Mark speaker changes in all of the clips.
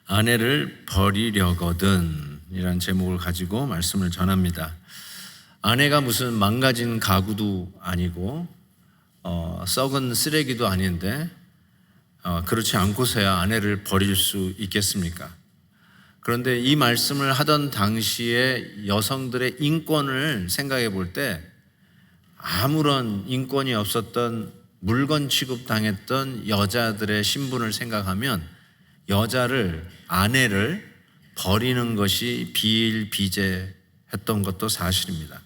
Speaker 1: 아내를 버리려거든 이란 제목을 가지고 말씀을 전합니다. 아내가 무슨 망가진 가구도 아니고 썩은 쓰레기도 아닌데 그렇지 않고서야 아내를 버릴 수 있겠습니까? 그런데 이 말씀을 하던 당시에 여성들의 인권을 생각해 볼 때 아무런 인권이 없었던 물건 취급당했던 여자들의 신분을 생각하면 아내를 버리는 것이 비일비재했던 것도 사실입니다.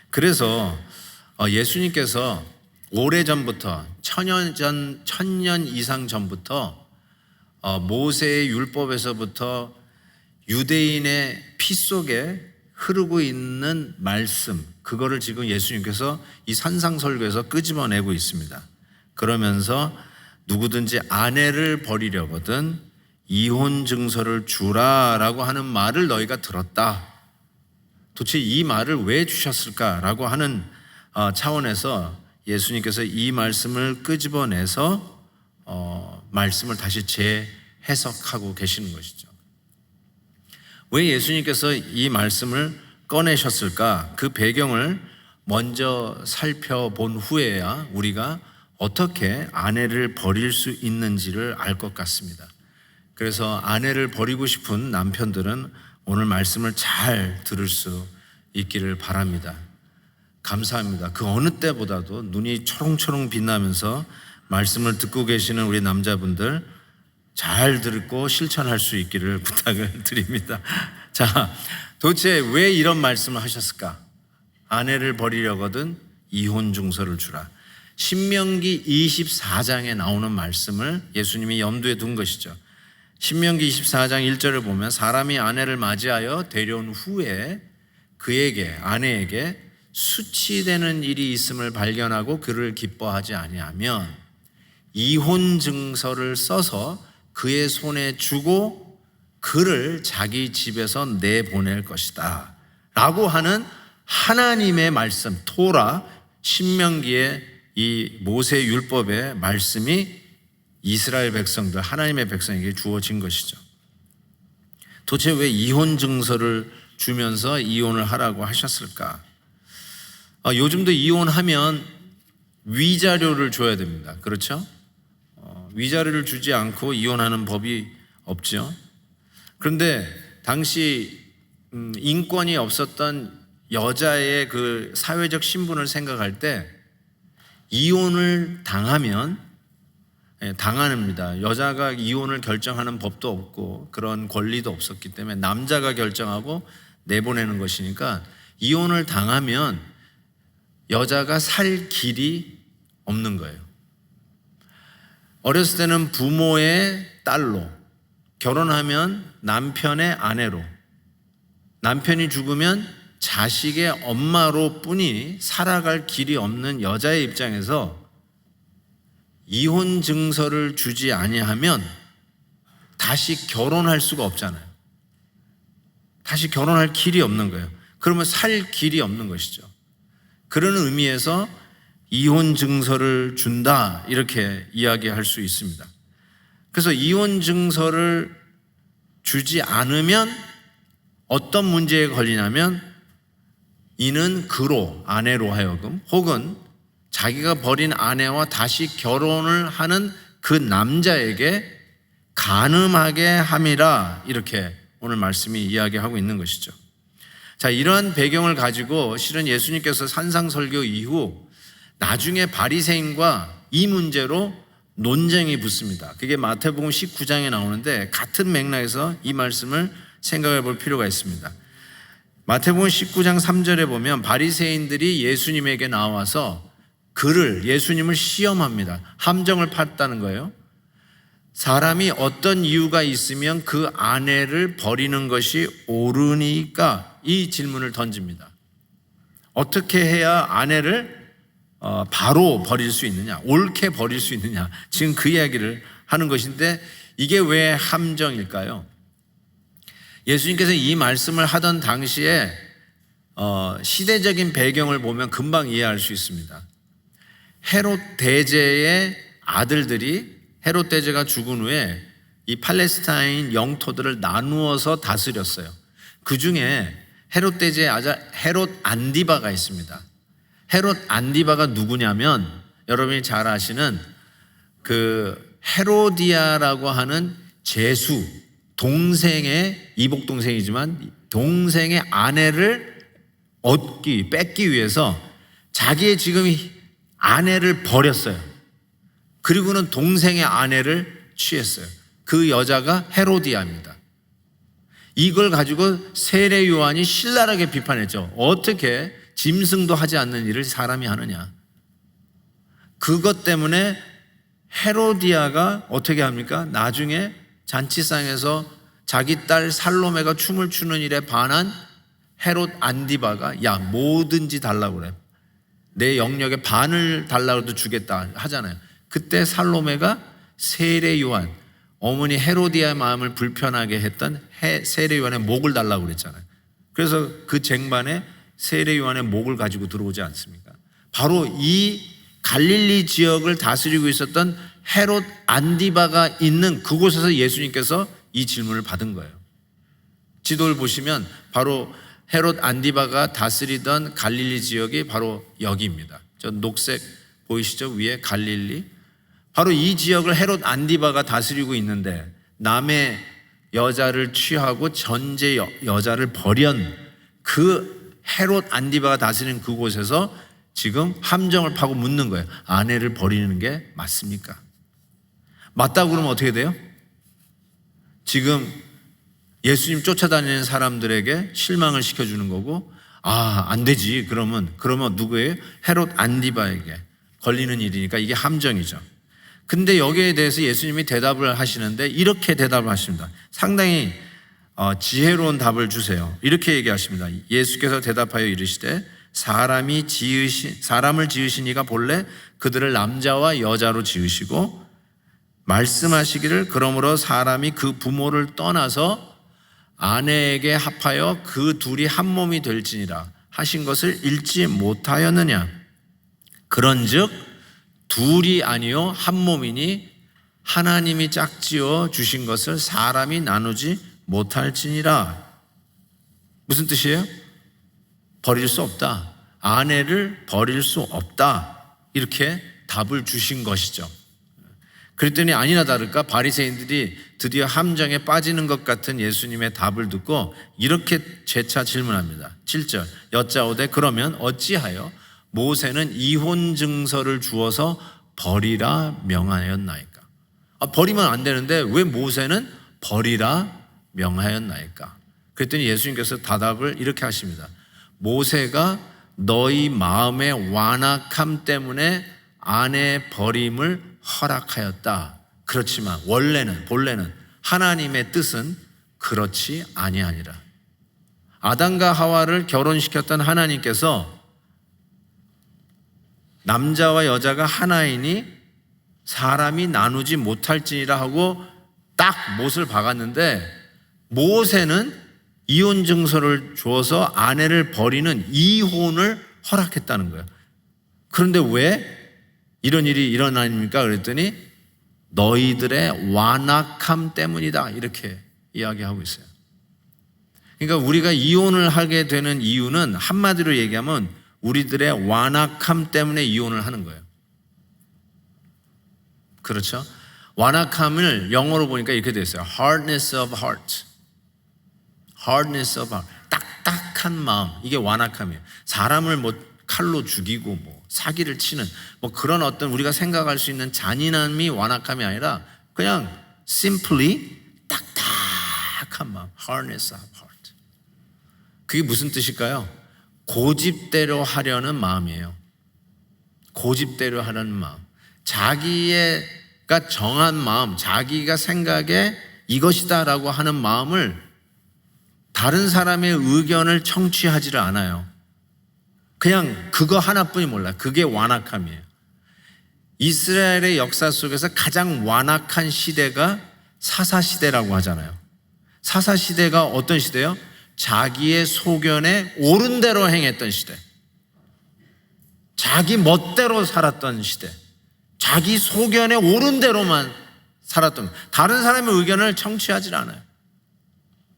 Speaker 1: 그래서 예수님께서 오래전부터 천년 이상 전부터 모세의 율법에서부터 유대인의 피 속에 흐르고 있는 말씀, 그거를 지금 예수님께서 이 산상설교에서 끄집어내고 있습니다. 그러면서 누구든지 아내를 버리려거든 이혼 증서를 주라라고 하는 말을 너희가 들었다. 도대체 이 말을 왜 주셨을까라고 하는 차원에서 예수님께서 이 말씀을 끄집어내서 말씀을 다시 재해석하고 계시는 것이죠. 왜 예수님께서 이 말씀을 꺼내셨을까? 그 배경을 먼저 살펴본 후에야 우리가 어떻게 아내를 버릴 수 있는지를 알 것 같습니다. 그래서 아내를 버리고 싶은 남편들은 오늘 말씀을 잘 들을 수 있기를 바랍니다. 감사합니다. 그 어느 때보다도 눈이 초롱초롱 빛나면서 말씀을 듣고 계시는 우리 남자분들 잘 듣고 실천할 수 있기를 부탁을 드립니다. 자, 도대체 왜 이런 말씀을 하셨을까? 아내를 버리려거든 이혼 증서를 주라. 신명기 24장에 나오는 말씀을 예수님이 염두에 둔 것이죠. 신명기 24장 1절을 보면 사람이 아내를 맞이하여 데려온 후에 그에게 아내에게 수치되는 일이 있음을 발견하고 그를 기뻐하지 아니하면 이혼 증서를 써서 그의 손에 주고 그를 자기 집에서 내보낼 것이다 라고 하는 하나님의 말씀, 토라 신명기의 이 모세 율법의 말씀이 이스라엘 백성들, 하나님의 백성에게 주어진 것이죠. 도대체 왜 이혼 증서를 주면서 이혼을 하라고 하셨을까? 요즘도 이혼하면 위자료를 줘야 됩니다. 그렇죠? 위자료를 주지 않고 이혼하는 법이 없죠. 그런데 당시 인권이 없었던 여자의 그 사회적 신분을 생각할 때 이혼을 당합니다. 여자가 이혼을 결정하는 법도 없고 그런 권리도 없었기 때문에 남자가 결정하고 내보내는 것이니까 이혼을 당하면 여자가 살 길이 없는 거예요. 어렸을 때는 부모의 딸로, 결혼하면 남편의 아내로, 남편이 죽으면 자식의 엄마로 뿐이 살아갈 길이 없는 여자의 입장에서 이혼 증서를 주지 아니하면 다시 결혼할 수가 없잖아요. 다시 결혼할 길이 없는 거예요. 그러면 살 길이 없는 것이죠. 그런 의미에서 이혼 증서를 준다 이렇게 이야기할 수 있습니다. 그래서 이혼 증서를 주지 않으면 어떤 문제에 걸리냐면 이는 그로 아내로 하여금 혹은 자기가 버린 아내와 다시 결혼을 하는 그 남자에게 간음하게 함이라 이렇게 오늘 말씀이 이야기하고 있는 것이죠. 자, 이러한 배경을 가지고 실은 예수님께서 산상설교 이후 나중에 바리새인과 이 문제로 논쟁이 붙습니다. 그게 마태복음 19장에 나오는데 같은 맥락에서 이 말씀을 생각해 볼 필요가 있습니다. 마태복음 19장 3절에 보면 바리새인들이 예수님에게 나와서 예수님을 시험합니다. 함정을 팠다는 거예요. 사람이 어떤 이유가 있으면 그 아내를 버리는 것이 옳으니까 이 질문을 던집니다. 어떻게 해야 아내를 바로 버릴 수 있느냐, 옳게 버릴 수 있느냐, 지금 그 이야기를 하는 것인데 이게 왜 함정일까요? 예수님께서 이 말씀을 하던 당시에 시대적인 배경을 보면 금방 이해할 수 있습니다. 헤롯 대제의 아들들이 헤롯 대제가 죽은 후에 이 팔레스타인 영토들을 나누어서 다스렸어요. 그 중에 헤롯 대제의 아들 헤롯 안디바가 있습니다. 헤롯 안디바가 누구냐면 여러분이 잘 아시는 그 헤로디아라고 하는 제수 동생의 이복 동생이지만 동생의 아내를 뺏기 위해서 자기의 지금 아내를 버렸어요. 그리고는 동생의 아내를 취했어요. 그 여자가 헤로디아입니다. 이걸 가지고 세례 요한이 신랄하게 비판했죠. 어떻게 짐승도 하지 않는 일을 사람이 하느냐. 그것 때문에 헤로디아가 어떻게 합니까? 나중에 잔치상에서 자기 딸 살로메가 춤을 추는 일에 반한 헤롯 안디바가 야 뭐든지 달라고 그래. 내 영역의 반을 달라고 해도 주겠다 하잖아요. 그때 살로메가 세례 요한 어머니 헤로디아의 마음을 불편하게 했던 세례 요한의 목을 달라고 그랬잖아요. 그래서 그 쟁반에 세례 요한의 목을 가지고 들어오지 않습니까? 바로 이 갈릴리 지역을 다스리고 있었던 헤롯 안디바가 있는 그곳에서 예수님께서 이 질문을 받은 거예요. 지도를 보시면 바로 헤롯 안디바가 다스리던 갈릴리 지역이 바로 여기입니다. 저 녹색 보이시죠? 위에 갈릴리. 바로 이 지역을 헤롯 안디바가 다스리고 있는데 남의 여자를 취하고 전제 여자를 버린 그 헤롯 안디바가 다스리는 그곳에서 지금 함정을 파고 묻는 거예요. 아내를 버리는 게 맞습니까? 맞다고 그러면 어떻게 돼요? 지금 예수님 쫓아다니는 사람들에게 실망을 시켜주는 거고, 안 되지. 그러면 누구예요? 헤롯 안디바에게 걸리는 일이니까 이게 함정이죠. 근데 여기에 대해서 예수님이 대답을 하시는데 이렇게 대답을 하십니다. 상당히 지혜로운 답을 주세요. 이렇게 얘기하십니다. 예수께서 대답하여 이르시되 사람을 지으신 이가 본래 그들을 남자와 여자로 지으시고 말씀하시기를 그러므로 사람이 그 부모를 떠나서 아내에게 합하여 그 둘이 한 몸이 될지니라 하신 것을 읽지 못하였느냐. 그런즉 둘이 아니요 한 몸이니 하나님이 짝지어 주신 것을 사람이 나누지 못할지니라. 무슨 뜻이에요? 버릴 수 없다. 아내를 버릴 수 없다. 이렇게 답을 주신 것이죠. 그랬더니 아니나 다를까 바리새인들이 드디어 함정에 빠지는 것 같은 예수님의 답을 듣고 이렇게 재차 질문합니다. 7절 여짜오되 그러면 어찌하여 모세는 이혼 증서를 주어서 버리라 명하였나이까? 버리면 안 되는데 왜 모세는 버리라 명하였나이까? 그랬더니 예수님께서 대답을 이렇게 하십니다. 모세가 너희 마음의 완악함 때문에 아내 버림을 허락하였다. 그렇지만 본래는 하나님의 뜻은 그렇지 아니하니라. 아담과 하와를 결혼시켰던 하나님께서 남자와 여자가 하나이니 사람이 나누지 못할지니라 하고 딱 못을 박았는데 모세는 이혼 증서를 주어서 아내를 버리는 이혼을 허락했다는 거예요. 그런데 왜 이런 일이 일어나니까 그랬더니 너희들의 완악함 때문이다 이렇게 이야기하고 있어요. 그러니까 우리가 이혼을 하게 되는 이유는 한마디로 얘기하면 우리들의 완악함 때문에 이혼을 하는 거예요. 그렇죠? 완악함을 영어로 보니까 이렇게 되어 있어요. Hardness of heart. Hardness of heart. 딱딱한 마음. 이게 완악함이에요. 사람을 칼로 죽이고 사기를 치는 그런 어떤 우리가 생각할 수 있는 잔인함이 완악함이 아니라 그냥 simply 딱딱한 마음. Hardness of heart. 그게 무슨 뜻일까요? 고집대로 하려는 마음이에요. 고집대로 하려는 마음. 자기가 정한 마음, 자기가 생각에 이것이다라고 하는 마음을 다른 사람의 의견을 청취하지를 않아요. 그냥 그거 하나뿐이 몰라. 그게 완악함이에요. 이스라엘의 역사 속에서 가장 완악한 시대가 사사시대라고 하잖아요. 사사시대가 어떤 시대요? 자기의 소견에 옳은 대로 행했던 시대. 자기 멋대로 살았던 시대. 자기 소견에 옳은 대로만 살았던 거예요. 다른 사람의 의견을 청취하지 않아요.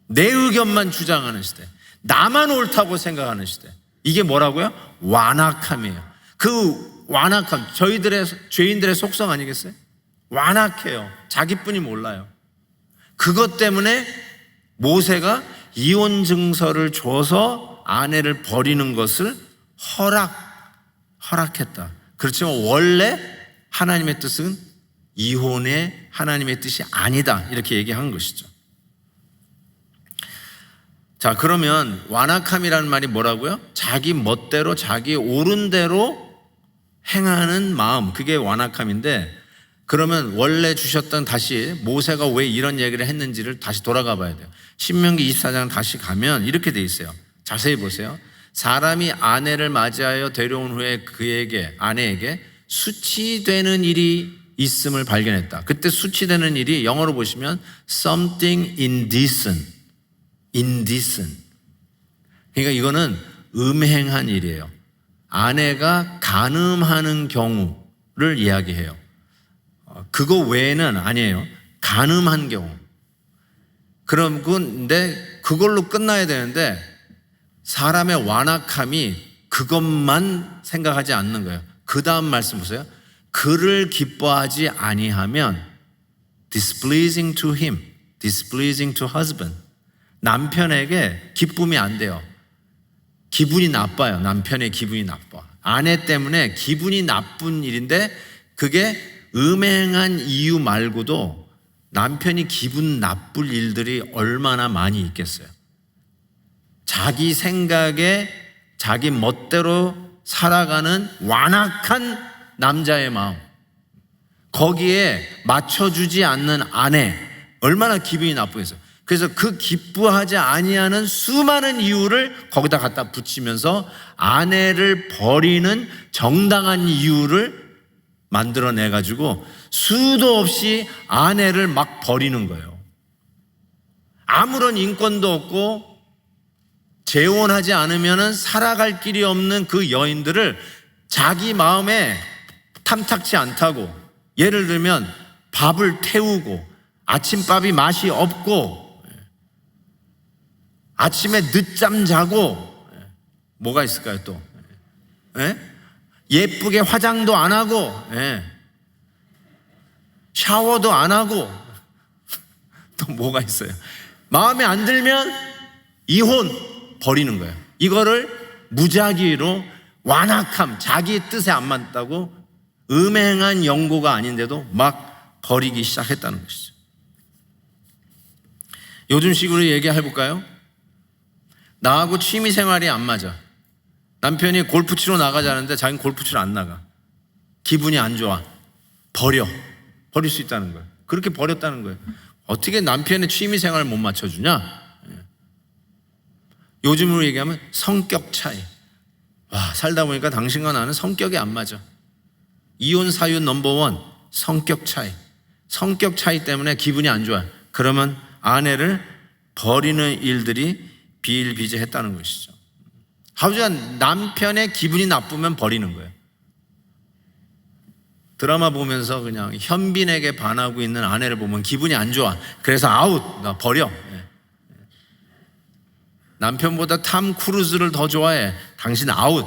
Speaker 1: 내 의견만 주장하는 시대, 나만 옳다고 생각하는 시대. 이게 뭐라고요? 완악함이에요. 그 완악함, 저희들의 죄인들의 속성 아니겠어요? 완악해요. 자기뿐이 몰라요. 그것 때문에 모세가 이혼 증서를 줘서 아내를 버리는 것을 허락했다. 그렇지만 원래 하나님의 뜻은 이혼의 하나님의 뜻이 아니다, 이렇게 얘기한 것이죠. 자, 그러면 완악함이라는 말이 뭐라고요? 자기 멋대로, 자기 옳은 대로 행하는 마음, 그게 완악함인데, 그러면 원래 주셨던, 다시 모세가 왜 이런 얘기를 했는지를 다시 돌아가 봐야 돼요. 신명기 24장 다시 가면 이렇게 돼 있어요. 자세히 보세요. 사람이 아내를 맞이하여 데려온 후에 그에게, 아내에게 수치되는 일이 있음을 발견했다. 그때 수치되는 일이 영어로 보시면 something indecent. 그러니까 이거는 음행한 일이에요. 아내가 간음하는 경우를 이야기해요. 그거 외에는 아니에요. 간음한 경우. 근데 그걸로 끝나야 되는데 사람의 완악함이 그것만 생각하지 않는 거예요. 그 다음 말씀 보세요. 그를 기뻐하지 아니하면 displeasing to him, displeasing to husband. 남편에게 기쁨이 안 돼요. 기분이 나빠요. 남편의 기분이 나빠. 아내 때문에 기분이 나쁜 일인데, 그게 음행한 이유 말고도 남편이 기분 나쁠 일들이 얼마나 많이 있겠어요. 자기 생각에 자기 멋대로 살아가는 완악한 남자의 마음, 거기에 맞춰주지 않는 아내, 얼마나 기분이 나쁘겠어요. 그래서 그 기뻐하지 아니하는 수많은 이유를 거기다 갖다 붙이면서 아내를 버리는 정당한 이유를 만들어내가지고 수도 없이 아내를 막 버리는 거예요. 아무런 인권도 없고 재혼하지 않으면 살아갈 길이 없는 그 여인들을 자기 마음에 탐탁치 않다고, 예를 들면 밥을 태우고 아침밥이 맛이 없고 아침에 늦잠 자고, 뭐가 있을까요 또? 예쁘게 화장도 안 하고, 샤워도 안 하고, 또 뭐가 있어요? 마음에 안 들면 이혼, 버리는 거예요. 이거를 무작위로 완악함, 자기 뜻에 안 맞다고 음행한 영고가 아닌데도 막 버리기 시작했다는 것이죠. 요즘식으로 얘기해볼까요? 나하고 취미생활이 안 맞아. 남편이 골프 치러 나가자는데 자기는 골프 치러 안 나가. 기분이 안 좋아. 버릴 수 있다는 거예요. 그렇게 버렸다는 거예요. 어떻게 남편의 취미생활을 못 맞춰주냐? 요즘으로 얘기하면 성격 차이. 와, 살다 보니까 당신과 나는 성격이 안 맞아. 이혼 사유 넘버원, 성격 차이. 성격 차이 때문에 기분이 안 좋아요. 그러면 아내를 버리는 일들이 비일비재했다는 것이죠. 하지만 남편의 기분이 나쁘면 버리는 거예요. 드라마 보면서 그냥 현빈에게 반하고 있는 아내를 보면 기분이 안 좋아. 그래서 아웃, 나 버려. 남편보다 탐 크루즈를 더 좋아해. 당신 아웃.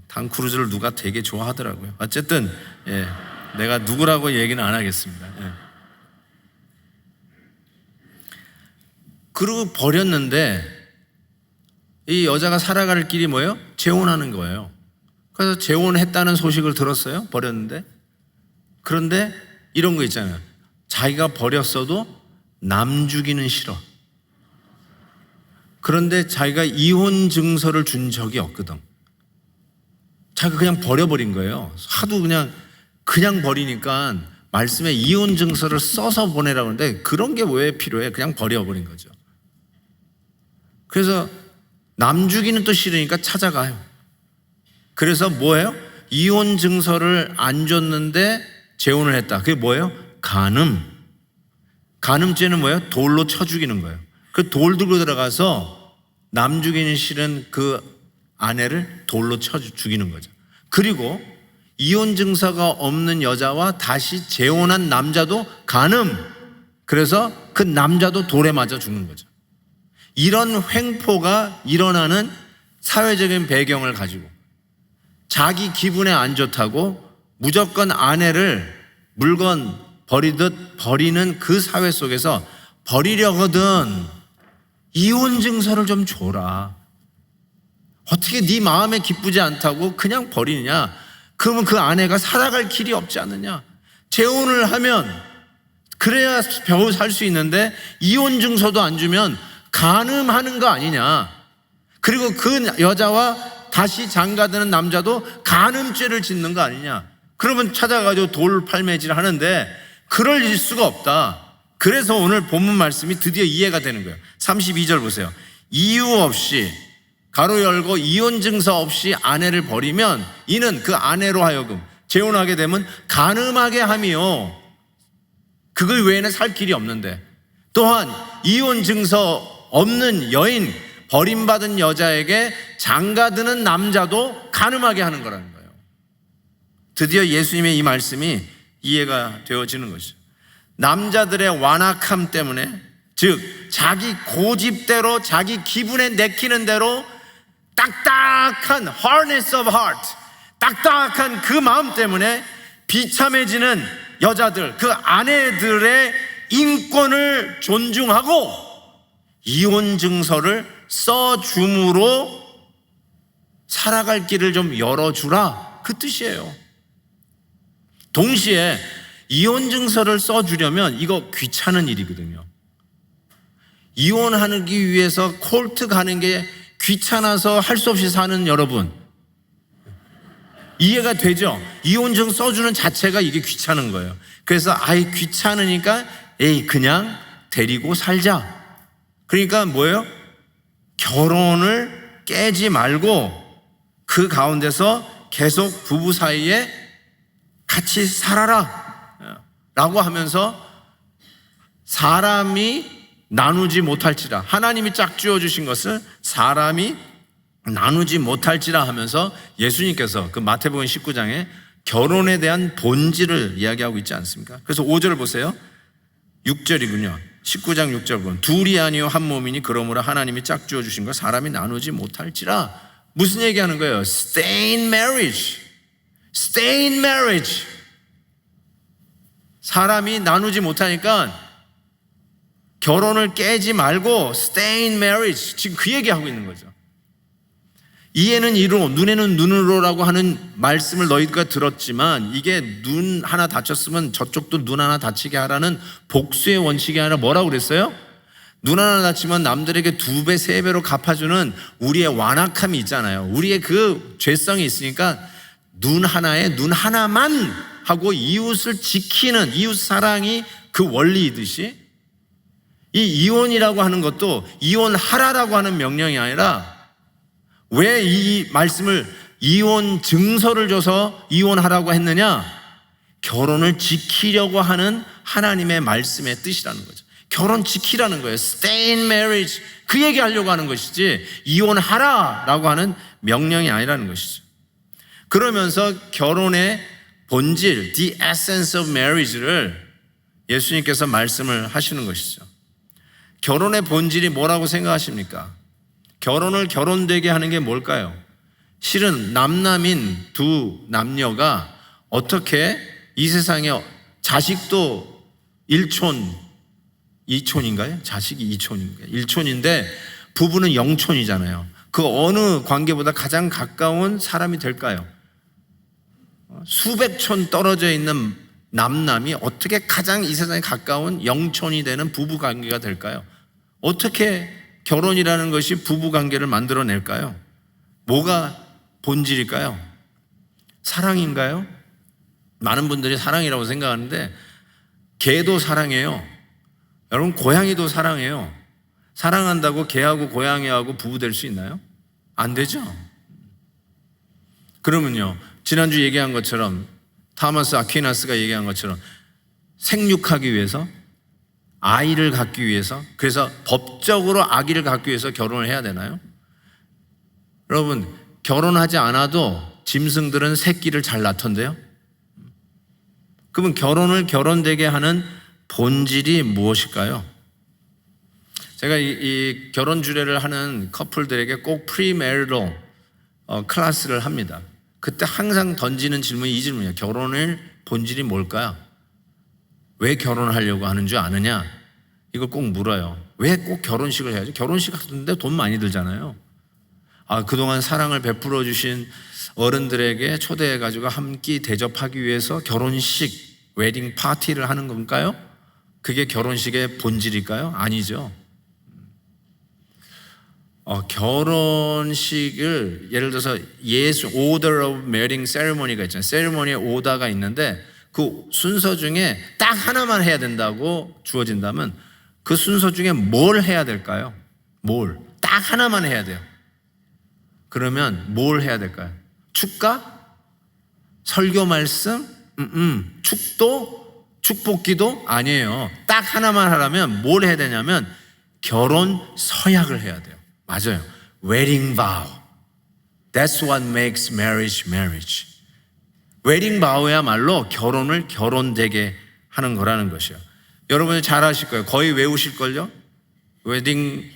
Speaker 1: 탐 크루즈를 누가 되게 좋아하더라고요. 어쨌든 내가 누구라고 얘기는 안 하겠습니다. 그리고 버렸는데 이 여자가 살아갈 길이 뭐예요? 재혼하는 거예요. 그래서 재혼했다는 소식을 들었어요. 버렸는데. 그런데 이런 거 있잖아요. 자기가 버렸어도 남 주기는 싫어. 그런데 자기가 이혼 증서를 준 적이 없거든. 자기가 그냥 버려버린 거예요. 하도 그냥 버리니까 말씀에 이혼 증서를 써서 보내라고 하는데 그런 게 왜 필요해? 그냥 버려버린 거죠. 그래서 남 주기는 또 싫으니까 찾아가요. 그래서 뭐예요? 이혼 증서를 안 줬는데 재혼을 했다. 그게 뭐예요? 간음. 간음죄는 뭐예요? 돌로 쳐 죽이는 거예요. 그 돌 들고 들어가서 남 주기는 싫은 그 아내를 돌로 쳐 죽이는 거죠. 그리고 이혼 증서가 없는 여자와 다시 재혼한 남자도 간음. 그래서 그 남자도 돌에 맞아 죽는 거죠. 이런 횡포가 일어나는 사회적인 배경을 가지고 자기 기분에 안 좋다고 무조건 아내를 물건 버리듯 버리는 그 사회 속에서 버리려거든 이혼 증서를 좀 줘라. 어떻게 네 마음에 기쁘지 않다고 그냥 버리느냐? 그러면 그 아내가 살아갈 길이 없지 않느냐? 재혼을 하면 그래야 겨우 살 수 있는데 이혼 증서도 안 주면 간음하는 거 아니냐? 그리고 그 여자와 다시 장가드는 남자도 간음죄를 짓는 거 아니냐? 그러면 찾아가지고 돌팔매질 하는데 그럴 수가 없다. 그래서 오늘 본문 말씀이 드디어 이해가 되는 거예요. 32절 보세요. 이유 없이 가로 열고 이혼 증서 없이 아내를 버리면 이는 그 아내로 하여금 재혼하게 되면 간음하게 함이요. 그걸 외에는 살 길이 없는데 또한 이혼 증서 없는 여인 버림받은 여자에게 장가드는 남자도 간음하게 하는 거라는 거예요. 드디어 예수님의 이 말씀이 이해가 되어지는 것이죠. 남자들의 완악함 때문에 즉 자기 고집대로 자기 기분에 내키는 대로 딱딱한 hardness of heart 딱딱한 그 마음 때문에 비참해지는 여자들 그 아내들의 인권을 존중하고 이혼 증서를 써줌으로 살아갈 길을 좀 열어주라 그 뜻이에요. 동시에 이혼 증서를 써주려면 이거 귀찮은 일이거든요. 이혼하기 위해서 콜트 가는 게 귀찮아서 할 수 없이 사는 여러분 이해가 되죠? 이혼증 써주는 자체가 이게 귀찮은 거예요. 그래서 아이 귀찮으니까 에이 그냥 데리고 살자. 그러니까 뭐예요? 결혼을 깨지 말고 그 가운데서 계속 부부 사이에 같이 살아라 라고 하면서 사람이 나누지 못할지라 하나님이 짝 지어주신 것을 사람이 나누지 못할지라 하면서 예수님께서 그 마태복음 19장에 결혼에 대한 본질을 이야기하고 있지 않습니까? 그래서 5절을 보세요. 6절이군요. 19장 6절 보면 둘이 아니요 한 몸이니 그러므로 하나님이 짝 지어주신 것 사람이 나누지 못할지라. 무슨 얘기하는 거예요? Stay in marriage. Stay in marriage. 사람이 나누지 못하니까 결혼을 깨지 말고 stay in marriage. 지금 그 얘기하고 있는 거죠. 이에는 이로 눈에는 눈으로라고 하는 말씀을 너희가 들었지만 이게 눈 하나 다쳤으면 저쪽도 눈 하나 다치게 하라는 복수의 원칙이 아니라 뭐라고 그랬어요? 눈 하나 다치면 남들에게 2배, 3배로 갚아주는 우리의 완악함이 있잖아요. 우리의 그 죄성이 있으니까 눈 하나에 눈 하나만 하고 이웃을 지키는 이웃 사랑이 그 원리이듯이 이 이혼이라고 하는 것도 이혼하라라고 하는 명령이 아니라 왜 이 말씀을 이혼 증서를 줘서 이혼하라고 했느냐? 결혼을 지키려고 하는 하나님의 말씀의 뜻이라는 거죠. 결혼 지키라는 거예요. Stay in marriage. 그 얘기 하려고 하는 것이지 이혼하라라고 하는 명령이 아니라는 것이죠. 그러면서 결혼의 본질, the essence of marriage를 예수님께서 말씀을 하시는 것이죠. 결혼의 본질이 뭐라고 생각하십니까? 결혼을 결혼되게 하는 게 뭘까요? 실은 남남인 두 남녀가 어떻게 이 세상에 자식도 1촌, 2촌인가요? 자식이 2촌인가요? 1촌인데 부부는 0촌이잖아요. 그 어느 관계보다 가장 가까운 사람이 될까요? 수백 촌 떨어져 있는 남남이 어떻게 가장 이 세상에 가까운 0촌이 되는 부부 관계가 될까요? 어떻게 결혼이라는 것이 부부 관계를 만들어낼까요? 뭐가 본질일까요? 사랑인가요? 많은 분들이 사랑이라고 생각하는데 개도 사랑해요. 여러분 고양이도 사랑해요. 사랑한다고 개하고 고양이하고 부부 될 수 있나요? 안 되죠. 그러면요 지난주 얘기한 것처럼 타마스 아퀴나스가 얘기한 것처럼 생육하기 위해서 아이를 갖기 위해서 그래서 법적으로 아기를 갖기 위해서 결혼을 해야 되나요? 여러분 결혼하지 않아도 짐승들은 새끼를 잘 낳던데요. 그러면 결혼을 결혼되게 하는 본질이 무엇일까요? 제가 이 결혼 주례를 하는 커플들에게 꼭 프리메리럴 클래스를 합니다. 그때 항상 던지는 질문이 이 질문이에요. 결혼의 본질이 뭘까요? 왜 결혼하려고 하는 줄 아느냐? 이걸 꼭 물어요. 왜 꼭 결혼식을 해야지? 결혼식 하는데 돈 많이 들잖아요. 그동안 사랑을 베풀어 주신 어른들에게 초대해가지고 한 끼 대접하기 위해서 결혼식, 웨딩 파티를 하는 건가요? 그게 결혼식의 본질일까요? 아니죠. 결혼식을 예를 들어서 Order of Marrying Ceremony가 있잖아요. 세리머니의 오더가 있는데 그 순서 중에 딱 하나만 해야 된다고 주어진다면 그 순서 중에 뭘 해야 될까요? 딱 하나만 해야 돼요. 그러면 뭘 해야 될까요? 축가? 설교 말씀? 축도? 축복기도? 아니에요. 딱 하나만 하려면 뭘 해야 되냐면 결혼 서약을 해야 돼요. 맞아요. Wedding vow. That's what makes marriage marriage. 웨딩 바우야말로 결혼을 결혼되게 하는 거라는 것이요. 여러분이 잘 아실 거예요. 거의 외우실걸요? 웨딩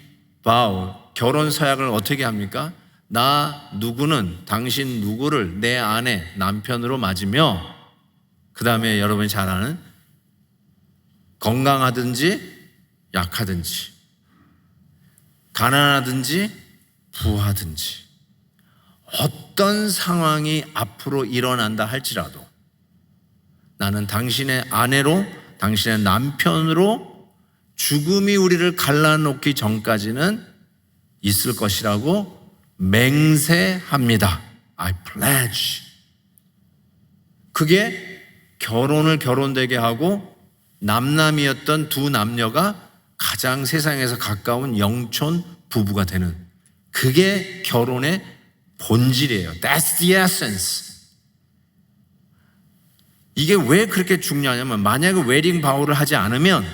Speaker 1: 바우, 결혼 서약을 어떻게 합니까? 나 누구는 당신 누구를 내 아내, 남편으로 맞으며 그 다음에 여러분이 잘 아는 건강하든지 약하든지 가난하든지 부하든지 어떤 상황이 앞으로 일어난다 할지라도 나는 당신의 아내로 당신의 남편으로 죽음이 우리를 갈라놓기 전까지는 있을 것이라고 맹세합니다. I pledge. 그게 결혼을 결혼되게 하고 남남이었던 두 남녀가 가장 세상에서 가까운 영촌 부부가 되는 그게 결혼의 본질이에요. That's the essence. 이게 왜 그렇게 중요하냐면 만약에 웨딩 바우를 하지 않으면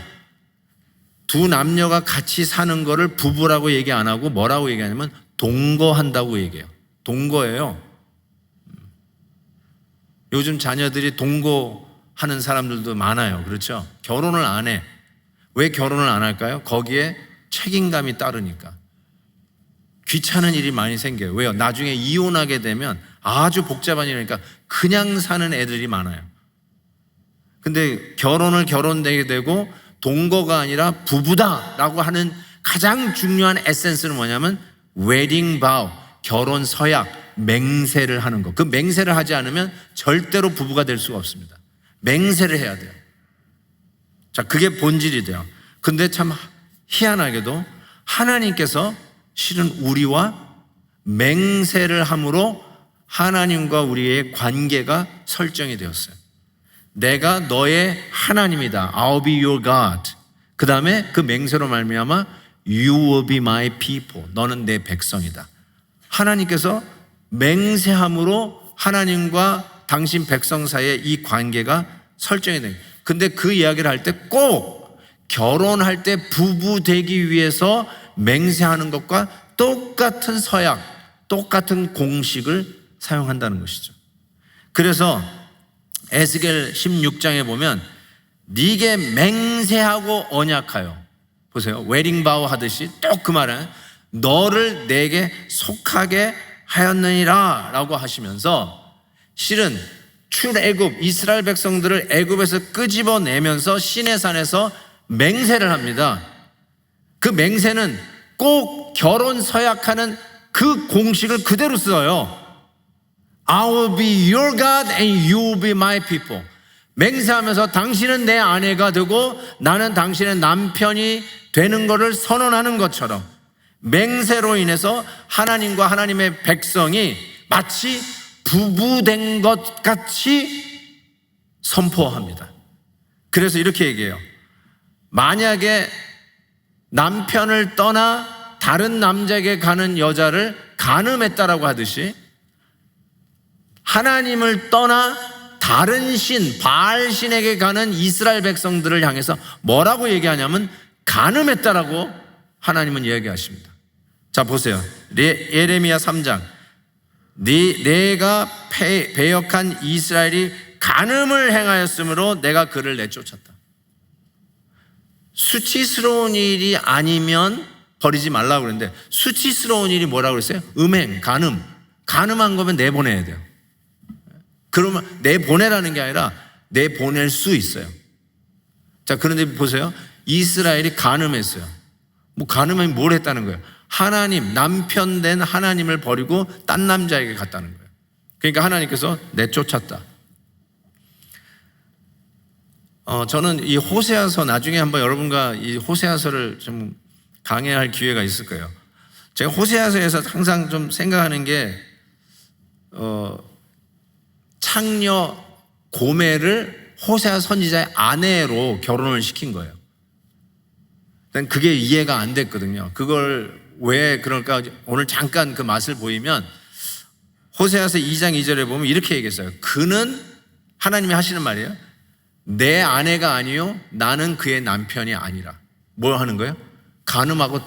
Speaker 1: 두 남녀가 같이 사는 거를 부부라고 얘기 안 하고 뭐라고 얘기하냐면 동거한다고 얘기해요. 동거예요. 요즘 자녀들이 동거하는 사람들도 많아요. 그렇죠? 결혼을 안 해. 왜 결혼을 안 할까요? 거기에 책임감이 따르니까. 귀찮은 일이 많이 생겨요. 왜요? 나중에 이혼하게 되면 아주 복잡한 일이니까 그냥 사는 애들이 많아요. 근데 결혼을 결혼되게 되고 동거가 아니라 부부다라고 하는 가장 중요한 에센스는 뭐냐면 웨딩 바우, 결혼 서약, 맹세를 하는 거. 그 맹세를 하지 않으면 절대로 부부가 될 수가 없습니다. 맹세를 해야 돼요. 자, 그게 본질이 돼요. 근데 참 희한하게도 하나님께서 실은 우리와 맹세를 함으로 하나님과 우리의 관계가 설정이 되었어요. 내가 너의 하나님이다. I'll be your God. 그 다음에 그 맹세로 말미암아 You will be my people. 너는 내 백성이다. 하나님께서 맹세함으로 하나님과 당신 백성 사이에 이 관계가 설정이 됩니다. 근데 그 이야기를 할 때 꼭 결혼할 때 부부 되기 위해서 맹세하는 것과 똑같은 서약, 똑같은 공식을 사용한다는 것이죠. 그래서 에스겔 16장에 보면 네게 맹세하고 언약하여, 보세요, 웨딩 바우 하듯이 또 그 말은 너를 내게 속하게 하였느니라 라고 하시면서 실은 출애굽 이스라엘 백성들을 애굽에서 끄집어내면서 시내산에서 맹세를 합니다. 그 맹세는 꼭 결혼 서약하는 그 공식을 그대로 써요. I will be your God and you will be my people. 맹세하면서 당신은 내 아내가 되고 나는 당신의 남편이 되는 것을 선언하는 것처럼 맹세로 인해서 하나님과 하나님의 백성이 마치 부부된 것 같이 선포합니다. 그래서 이렇게 얘기해요. 만약에 남편을 떠나 다른 남자에게 가는 여자를 간음했다라고 하듯이 하나님을 떠나 다른 신, 바알신에게 가는 이스라엘 백성들을 향해서 뭐라고 얘기하냐면 간음했다라고 하나님은 이야기하십니다. 자, 보세요. 예레미야 3장 내가 배역한 이스라엘이 간음을 행하였으므로 내가 그를 내쫓았다. 수치스러운 일이 아니면 버리지 말라고 그랬는데 수치스러운 일이 뭐라고 그랬어요? 음행, 간음한 거면 내보내야 돼요. 그러면 내보내라는 게 아니라 내보낼 수 있어요. 자, 그런데 보세요. 이스라엘이 간음했어요. 뭐 간음하면 뭘 했다는 거예요? 하나님, 남편 된 하나님을 버리고 딴 남자에게 갔다는 거예요. 그러니까 하나님께서 내쫓았다. 저는 이 호세아서 나중에 한번 여러분과 이 호세아서를 좀 강해할 기회가 있을 거예요. 제가 호세아서에서 항상 좀 생각하는 게 창녀 고멜을 호세아 선지자의 아내로 결혼을 시킨 거예요. 난 그게 이해가 안 됐거든요. 그걸 왜 그럴까? 오늘 잠깐 그 맛을 보이면 호세아서 2장 2절에 보면 이렇게 얘기했어요. 그는 하나님이 하시는 말이에요. 내 아내가 아니요 나는 그의 남편이 아니라. 뭘 하는 거예요? 간음하고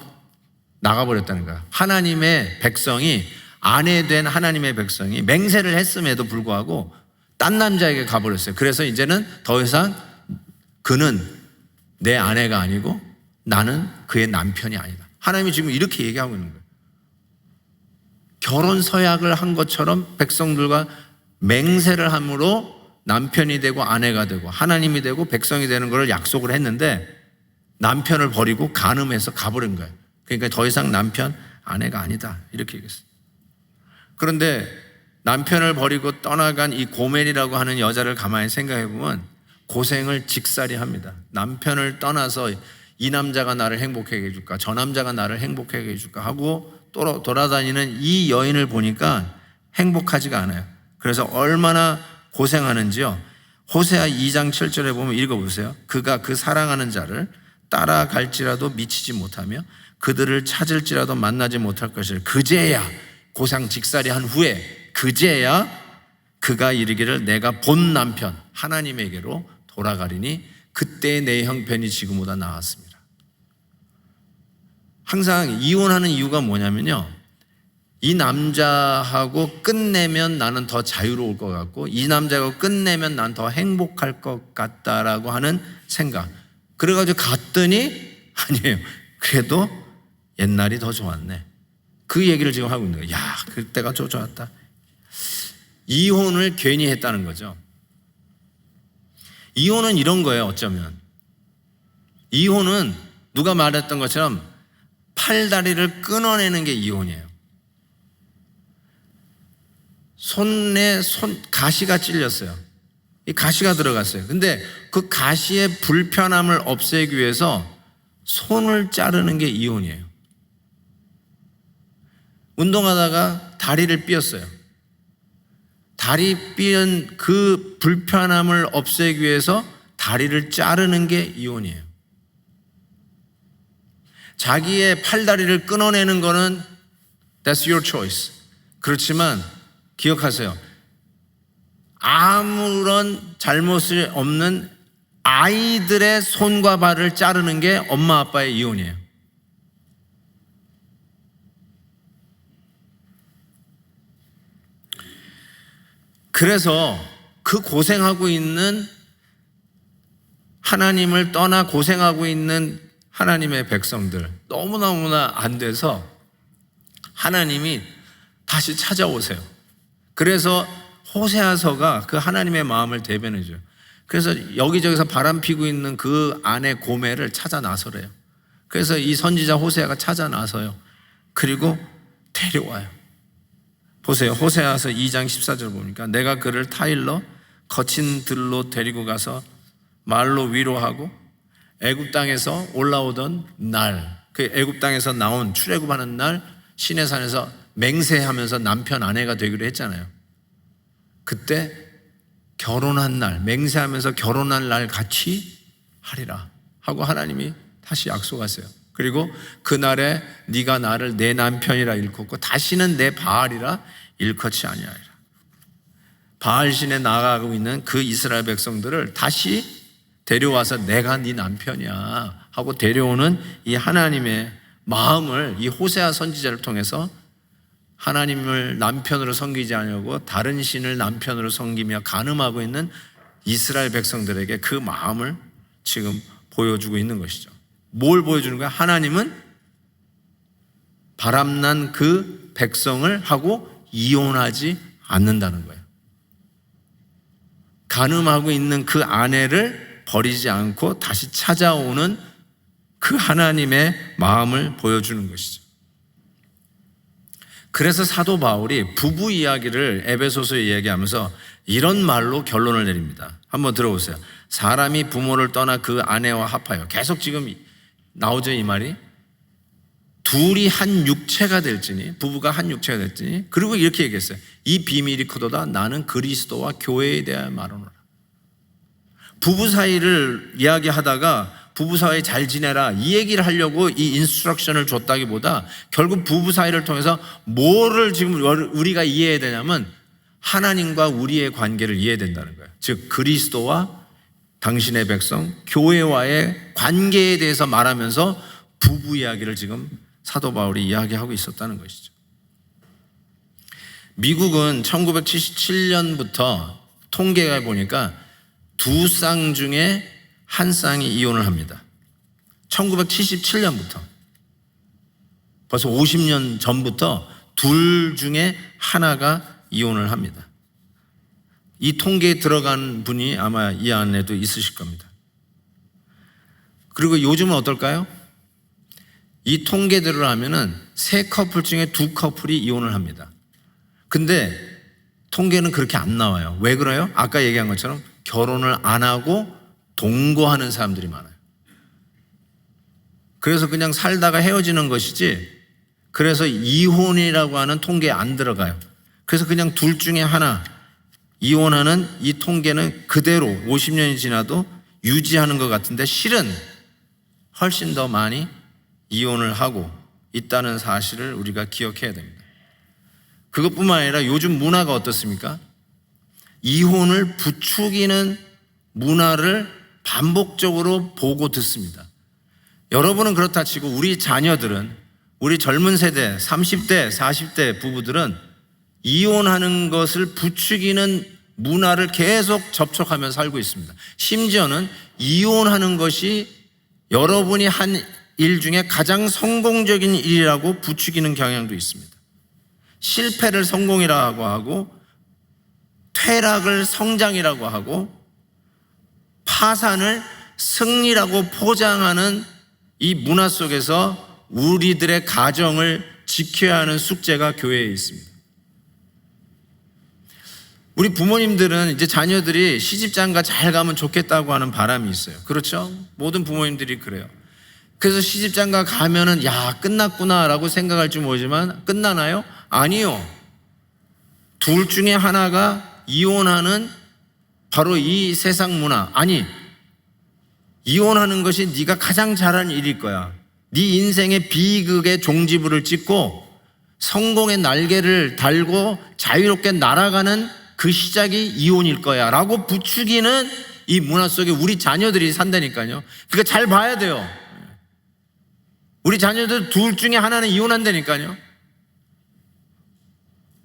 Speaker 1: 나가버렸다는 거예요. 하나님의 백성이, 아내 된 하나님의 백성이 맹세를 했음에도 불구하고 딴 남자에게 가버렸어요. 그래서 이제는 더 이상 그는 내 아내가 아니고 나는 그의 남편이 아니다. 하나님이 지금 이렇게 얘기하고 있는 거예요. 결혼 서약을 한 것처럼 백성들과 맹세를 함으로 남편이 되고 아내가 되고 하나님이 되고 백성이 되는 것을 약속을 했는데 남편을 버리고 간음해서 가버린 거예요. 그러니까 더 이상 남편, 아내가 아니다. 이렇게 얘기했어요. 그런데 남편을 버리고 떠나간 이 고멜이라고 하는 여자를 가만히 생각해 보면 고생을 직살이 합니다. 남편을 떠나서 이 남자가 나를 행복하게 해줄까, 저 남자가 나를 행복하게 해줄까 하고 또 돌아다니는 이 여인을 보니까 행복하지가 않아요. 그래서 얼마나 고생하는지요. 호세아 2장 7절에 보면 읽어보세요. 그가 그 사랑하는 자를 따라갈지라도 미치지 못하며 그들을 찾을지라도 만나지 못할 것을 그제야, 고상 직살이 한 후에 그제야 그가 이르기를 내가 본 남편 하나님에게로 돌아가리니 그때의 내 형편이 지금보다 나았습니다. 항상 이혼하는 이유가 뭐냐면요, 이 남자하고 끝내면 나는 더 자유로울 것 같고 이 남자하고 끝내면 난 더 행복할 것 같다라고 하는 생각. 그래가지고 갔더니 아니에요, 그래도 옛날이 더 좋았네. 그 얘기를 지금 하고 있는 거예요. 야, 그때가 더 좋았다. 이혼을 괜히 했다는 거죠. 이혼은 이런 거예요. 어쩌면 이혼은 누가 말했던 것처럼 팔다리를 끊어내는 게 이혼이에요. 손에 가시가 찔렸어요. 이 가시가 들어갔어요. 근데 그 가시의 불편함을 없애기 위해서 손을 자르는 게 이혼이에요. 운동하다가 다리를 삐었어요. 다리 삐은 그 불편함을 없애기 위해서 다리를 자르는 게 이혼이에요. 자기의 팔다리를 끊어내는 거는 That's your choice. 그렇지만 기억하세요. 아무런 잘못이 없는 아이들의 손과 발을 자르는 게 엄마 아빠의 이혼이에요. 그래서 그 고생하고 있는 하나님을 떠나 고생하고 있는 하나님의 백성들 너무너무나 안 돼서 하나님이 다시 찾아오세요. 그래서 호세아서가 그 하나님의 마음을 대변해 줘요. 그래서 여기저기서 바람 피고 있는 그 아내 고멜을 찾아 나서래요. 그래서 이 선지자 호세아가 찾아 나서요. 그리고 데려와요. 보세요. 호세아서 2장 14절 보니까 내가 그를 타일러 거친 들로 데리고 가서 말로 위로하고 애굽 땅에서 올라오던 날, 그 애굽 땅에서 나온 출애굽하는 날 시내산에서 맹세하면서 남편 아내가 되기로 했잖아요. 그때 결혼한 날, 맹세하면서 결혼한 날 같이 하리라 하고 하나님이 다시 약속하세요. 그리고 그날에 네가 나를 내 남편이라 일컫고 다시는 내 바알이라 일컫지 아니하리라. 바알신에 나아가고 있는 그 이스라엘 백성들을 다시 데려와서 내가 네 남편이야 하고 데려오는 이 하나님의 마음을 이 호세아 선지자를 통해서 하나님을 남편으로 섬기지 않으려고 다른 신을 남편으로 섬기며 간음하고 있는 이스라엘 백성들에게 그 마음을 지금 보여주고 있는 것이죠. 뭘 보여주는 거야? 하나님은 바람난 그 백성을 하고 이혼하지 않는다는 거예요. 간음하고 있는 그 아내를 버리지 않고 다시 찾아오는 그 하나님의 마음을 보여주는 것이죠. 그래서 사도 바울이 부부 이야기를 에베소서에 이야기하면서 이런 말로 결론을 내립니다. 한번 들어보세요. 사람이 부모를 떠나 그 아내와 합하여, 계속 지금 나오죠, 이 말이. 둘이 한 육체가 될지니, 부부가 한 육체가 될지니. 그리고 이렇게 얘기했어요. 이 비밀이 크도다 나는 그리스도와 교회에 대하여 말하노라. 부부 사이를 이야기하다가 부부 사이 잘 지내라 이 얘기를 하려고 이 인스트럭션을 줬다기보다 결국 부부 사이를 통해서 뭐를 지금 우리가 이해해야 되냐면 하나님과 우리의 관계를 이해해야 된다는 거예요. 즉 그리스도와 당신의 백성 교회와의 관계에 대해서 말하면서 부부 이야기를 지금 사도 바울이 이야기하고 있었다는 것이죠. 미국은 1977년부터 통계가 보니까 두 쌍 중에 한 쌍이 이혼을 합니다. 1977년부터 벌써 50년 전부터 둘 중에 하나가 이혼을 합니다. 이 통계에 들어간 분이 아마 이 안에도 있으실 겁니다. 그리고 요즘은 어떨까요? 이 통계대로 하면은 세 커플 중에 두 커플이 이혼을 합니다. 근데 통계는 그렇게 안 나와요. 왜 그래요? 아까 얘기한 것처럼 결혼을 안 하고 동거하는 사람들이 많아요. 그래서 그냥 살다가 헤어지는 것이지, 그래서 이혼이라고 하는 통계에 안 들어가요. 그래서 그냥 둘 중에 하나 이혼하는 이 통계는 그대로 50년이 지나도 유지하는 것 같은데 실은 훨씬 더 많이 이혼을 하고 있다는 사실을 우리가 기억해야 됩니다. 그것뿐만 아니라 요즘 문화가 어떻습니까? 이혼을 부추기는 문화를 반복적으로 보고 듣습니다. 여러분은 그렇다 치고 우리 자녀들은, 우리 젊은 세대 30대 40대 부부들은 이혼하는 것을 부추기는 문화를 계속 접촉하며 살고 있습니다. 심지어는 이혼하는 것이 여러분이 한 일 중에 가장 성공적인 일이라고 부추기는 경향도 있습니다. 실패를 성공이라고 하고 퇴락을 성장이라고 하고 파산을 승리라고 포장하는 이 문화 속에서 우리들의 가정을 지켜야 하는 숙제가 교회에 있습니다. 우리 부모님들은 이제 자녀들이 시집장가 잘 가면 좋겠다고 하는 바람이 있어요. 그렇죠? 모든 부모님들이 그래요. 그래서 시집장가 가면은 야 끝났구나라고 생각할지 모르지만 끝나나요? 아니요. 둘 중에 하나가 이혼하는 바로 이 세상 문화, 아니 이혼하는 것이 네가 가장 잘하는 일일 거야. 네 인생의 비극의 종지부를 찍고 성공의 날개를 달고 자유롭게 날아가는 그 시작이 이혼일 거야 라고 부추기는 이 문화 속에 우리 자녀들이 산다니까요. 그러니까 잘 봐야 돼요. 우리 자녀들 둘 중에 하나는 이혼한다니까요.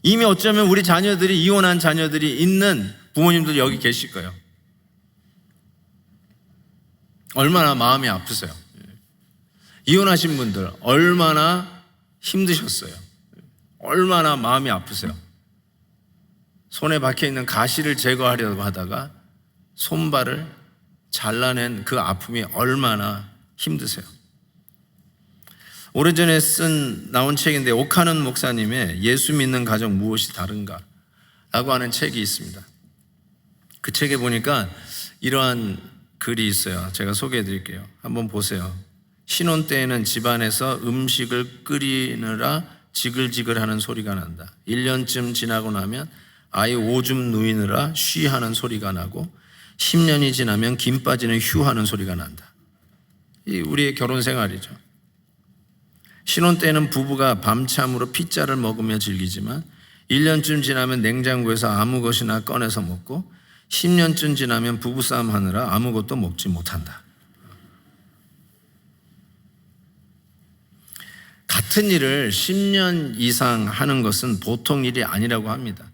Speaker 1: 이미 어쩌면 우리 자녀들이 이혼한 자녀들이 있는 부모님들 여기 계실 거예요. 얼마나 마음이 아프세요. 이혼하신 분들 얼마나 힘드셨어요. 얼마나 마음이 아프세요. 손에 박혀있는 가시를 제거하려고 하다가 손발을 잘라낸 그 아픔이 얼마나 힘드세요. 오래전에 나온 책인데 오카는 목사님의 예수 믿는 가정 무엇이 다른가 라고 하는 책이 있습니다. 그 책에 보니까 이러한 글이 있어요. 제가 소개해 드릴게요. 한번 보세요. 신혼 때에는 집안에서 음식을 끓이느라 지글지글하는 소리가 난다. 1년쯤 지나고 나면 아이 오줌 누이느라 쉬하는 소리가 나고 10년이 지나면 김 빠지는 휴하는 소리가 난다. 이 우리의 결혼 생활이죠. 신혼 때는 부부가 밤참으로 피자를 먹으며 즐기지만 1년쯤 지나면 냉장고에서 아무 것이나 꺼내서 먹고 10년쯤 지나면 부부싸움 하느라 아무것도 먹지 못한다. 같은 일을 10년 이상 하는 것은 보통 일이 아니라고 합니다.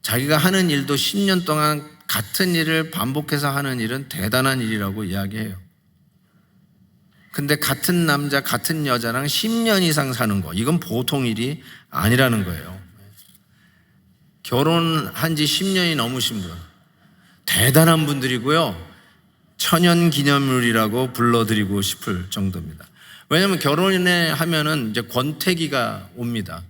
Speaker 1: 자기가 하는 일도 10년 동안 같은 일을 반복해서 하는 일은 대단한 일이라고 이야기해요. 근데 같은 남자, 같은 여자랑 10년 이상 사는 거, 이건 보통 일이 아니라는 거예요. 결혼한 지 10년이 넘으신 분, 대단한 분들이고요. 천연기념물이라고 불러드리고 싶을 정도입니다. 왜냐하면 결혼에 하면은 이제 권태기가 옵니다.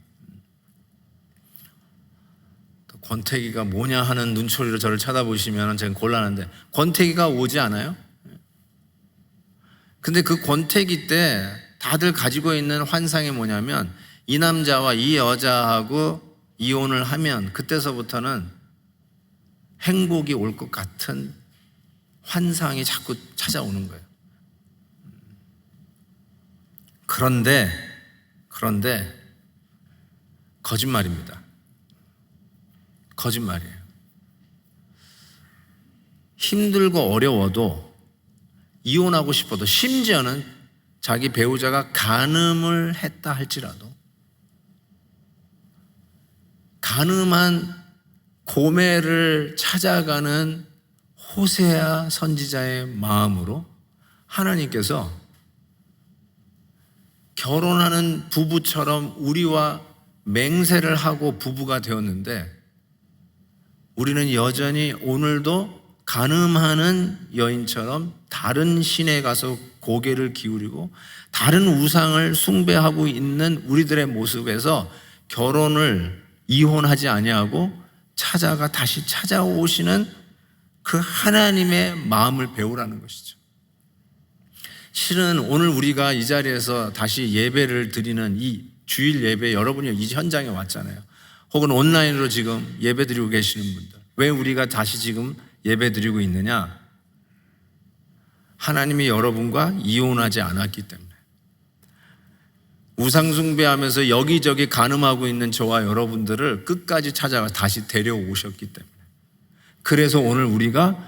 Speaker 1: 권태기가 뭐냐 하는 눈초리로 저를 쳐다보시면 제가 곤란한데, 권태기가 오지 않아요? 근데 그 권태기 때 다들 가지고 있는 환상이 뭐냐면, 이 남자와 이 여자하고 이혼을 하면 그때서부터는 행복이 올 것 같은 환상이 자꾸 찾아오는 거예요. 그런데 거짓말입니다. 거짓말이에요. 힘들고 어려워도, 이혼하고 싶어도, 심지어는 자기 배우자가 간음을 했다 할지라도 간음한 고매를 찾아가는 호세아 선지자의 마음으로 하나님께서 결혼하는 부부처럼 우리와 맹세를 하고 부부가 되었는데, 우리는 여전히 오늘도 간음하는 여인처럼 다른 신에 가서 고개를 기울이고 다른 우상을 숭배하고 있는 우리들의 모습에서 결혼을 이혼하지 아니하고 다시 찾아오시는 그 하나님의 마음을 배우라는 것이죠. 실은 오늘 우리가 이 자리에서 다시 예배를 드리는 이 주일 예배, 여러분이 이 현장에 왔잖아요. 혹은 온라인으로 지금 예배 드리고 계시는 분들, 왜 우리가 다시 지금 예배 드리고 있느냐? 하나님이 여러분과 이혼하지 않았기 때문에, 우상숭배하면서 여기저기 간음하고 있는 저와 여러분들을 끝까지 찾아가 다시 데려오셨기 때문에, 그래서 오늘 우리가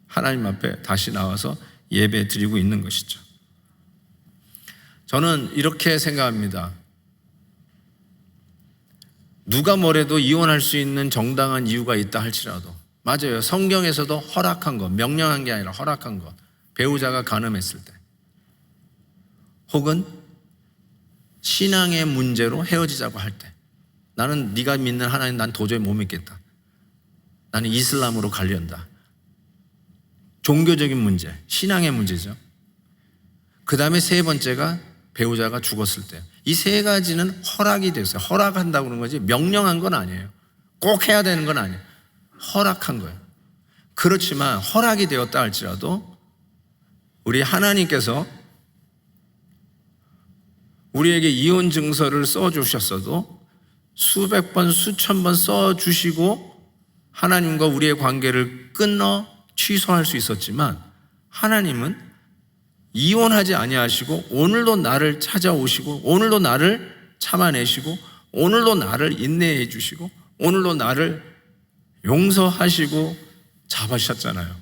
Speaker 1: 하나님 앞에 다시 나와서 예배 드리고 있는 것이죠. 저는 이렇게 생각합니다. 누가 뭐래도 이혼할 수 있는 정당한 이유가 있다 할지라도, 맞아요, 성경에서도 허락한 것, 명령한 게 아니라 허락한 것, 배우자가 간음했을 때, 혹은 신앙의 문제로 헤어지자고 할 때, 나는 네가 믿는 하나님 난 도저히 못 믿겠다, 나는 이슬람으로 가려한다, 종교적인 문제, 신앙의 문제죠. 그 다음에 세 번째가 배우자가 죽었을 때, 이 세 가지는 허락이 됐어요. 허락한다고 그러는 거지 명령한 건 아니에요. 꼭 해야 되는 건 아니에요. 허락한 거예요. 그렇지만 허락이 되었다 할지라도 우리 하나님께서 우리에게 이혼 증서를 써주셨어도 수백 번, 수천 번 써주시고 하나님과 우리의 관계를 끊어 취소할 수 있었지만, 하나님은 이혼하지 아니하시고 오늘도 나를 찾아오시고 오늘도 나를 참아내시고 오늘도 나를 인내해 주시고 오늘도 나를 용서하시고 잡으셨잖아요.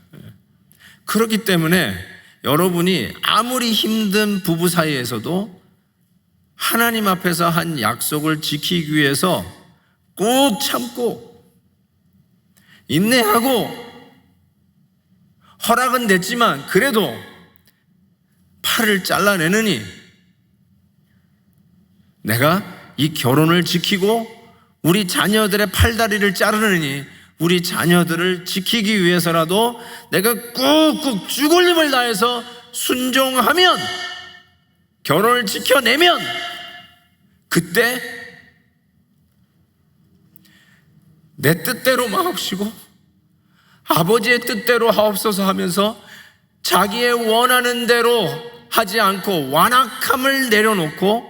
Speaker 1: 그렇기 때문에 여러분이 아무리 힘든 부부 사이에서도 하나님 앞에서 한 약속을 지키기 위해서 꼭 참고 인내하고, 허락은 됐지만 그래도 팔을 잘라내느니 내가 이 결혼을 지키고 우리 자녀들의 팔다리를 자르느니 우리 자녀들을 지키기 위해서라도 내가 꾹꾹 죽을 힘을 다해서 순종하면, 결혼을 지켜내면, 그때 내 뜻대로 마옵시고 아버지의 뜻대로 하옵소서 하면서 자기의 원하는 대로 하지 않고 완악함을 내려놓고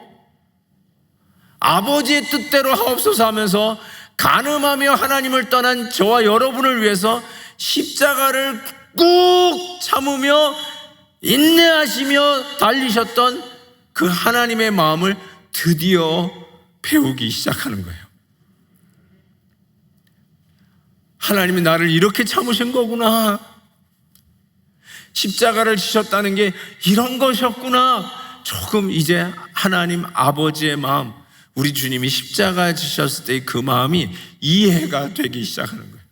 Speaker 1: 아버지의 뜻대로 하옵소서 하면서 간음하며 하나님을 떠난 저와 여러분을 위해서 십자가를 꾹 참으며 인내하시며 달리셨던 그 하나님의 마음을 드디어 배우기 시작하는 거예요. 하나님이 나를 이렇게 참으신 거구나, 십자가를 지셨다는 게 이런 것이었구나, 조금 이제 하나님 아버지의 마음, 우리 주님이 십자가 지셨을 때의 그 마음이 이해가 되기 시작하는 거예요.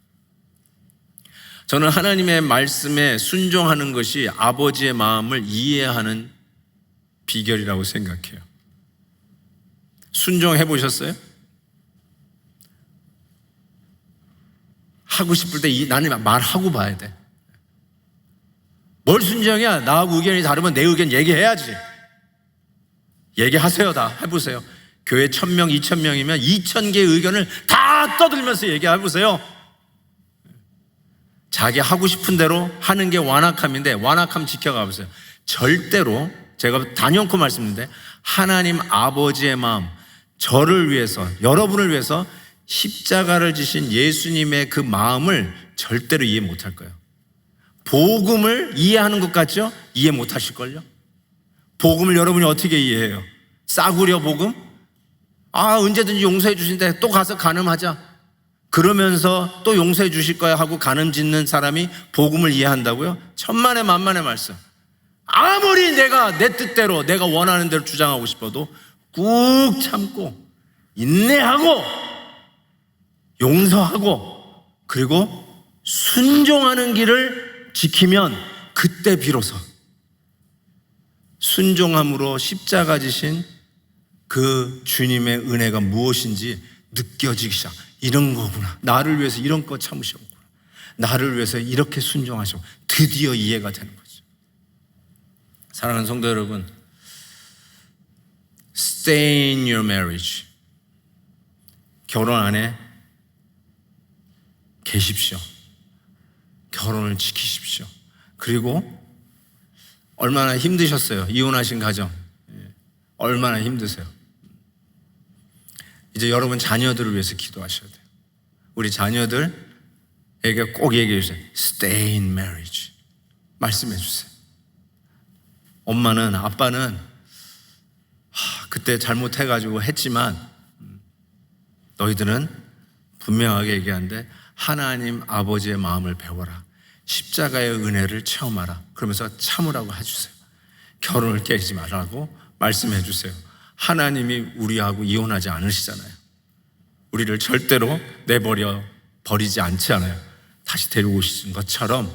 Speaker 1: 저는 하나님의 말씀에 순종하는 것이 아버지의 마음을 이해하는 비결이라고 생각해요. 순종해 보셨어요? 하고 싶을 때 나는 말하고 봐야 돼. 뭘 순종이야? 나하고 의견이 다르면 내 의견 얘기해야지. 얘기하세요. 다 해보세요. 교회 1000명, 2000명이면 2000개의 의견을 다 떠들면서 얘기해보세요. 자기 하고 싶은 대로 하는 게 완악함인데, 완악함 지켜가 보세요. 절대로, 제가 단연코 말씀드리는데, 하나님 아버지의 마음, 저를 위해서, 여러분을 위해서 십자가를 지신 예수님의 그 마음을 절대로 이해 못할 거예요. 복음을 이해하는 것 같죠? 이해 못하실걸요? 복음을 여러분이 어떻게 이해해요? 싸구려 복음? 언제든지 용서해 주신대. 또 가서 간음하자. 그러면서 또 용서해 주실 거야 하고 간음 짓는 사람이 복음을 이해한다고요? 천만의 만만의 말씀. 아무리 내가 내 뜻대로, 내가 원하는 대로 주장하고 싶어도 꾹 참고 인내하고 용서하고 그리고 순종하는 길을 지키면 그때 비로소 순종함으로 십자가 지신 그 주님의 은혜가 무엇인지 느껴지기 시작. 이런 거구나. 나를 위해서 이런 거 참으셨구나. 나를 위해서 이렇게 순종하셨고 드디어 이해가 되는 거죠. 사랑하는 성도 여러분, Stay in your marriage. 결혼 안에 계십시오. 결혼을 지키십시오. 그리고 얼마나 힘드셨어요? 이혼하신 가정. 얼마나 힘드세요? 이제 여러분 자녀들을 위해서 기도하셔야 돼요. 우리 자녀들에게 꼭 얘기해 주세요. Stay in marriage. 말씀해 주세요. 엄마는, 아빠는 그때 잘못해가지고 했지만 너희들은 분명하게 얘기하는데 하나님 아버지의 마음을 배워라. 십자가의 은혜를 체험하라. 그러면서 참으라고 해주세요. 결혼을 깨지 말라고 말씀해 주세요. 하나님이 우리하고 이혼하지 않으시잖아요. 우리를 절대로 버리지 않잖아요. 다시 데려오신 것처럼